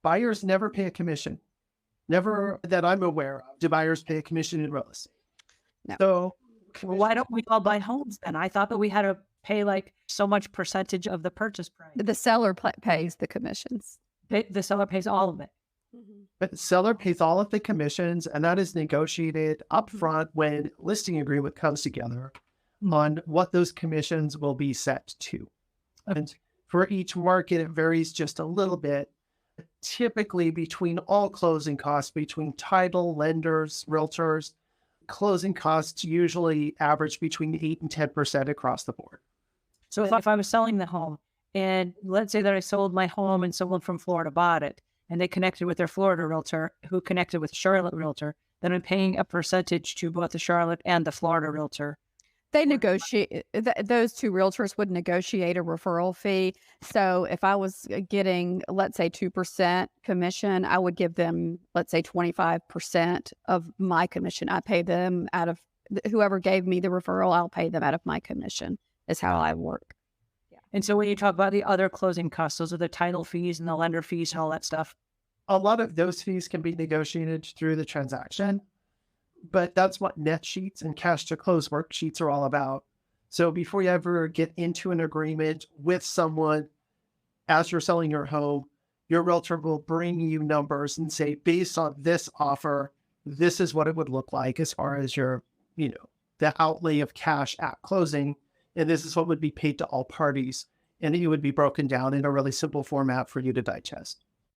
Buyers never pay a commission. Never that I'm aware of do buyers pay a commission in real estate. No. So Well, why don't we all buy homes then? I thought that we had to pay like so much percentage of the purchase price. The seller pays the commissions. The seller pays all of it. but the seller pays all of the commissions, and that is negotiated upfront when listing agreement comes together on what those commissions will be set to. And for each market, it varies just a little bit. Typically, between all closing costs, between title, lenders, realtors, closing costs usually average between 8 and 10% across the board. So if I was selling the home, and let's say that I sold my home and someone from Florida bought it, and they connected with their Florida realtor who connected with Charlotte realtor, then I'm paying a percentage to both the Charlotte and the Florida realtor. They negotiate, those two realtors would negotiate a referral fee. So if I was getting, let's say 2% commission, I would give them, let's say 25% of my commission. I pay them out of whoever gave me the referral, I'll pay them out of my commission is how I work. And so when you talk about the other closing costs, those are the title fees and the lender fees and all that stuff. A lot of those fees can be negotiated through the transaction, but that's what net sheets and cash to close worksheets are all about. So before you ever get into an agreement with someone, as you're selling your home, your realtor will bring you numbers and say, based on this offer, this is what it would look like as far as your, the outlay of cash at closing. And this is what would be paid to all parties. And it would be broken down in a really simple format for you to digest.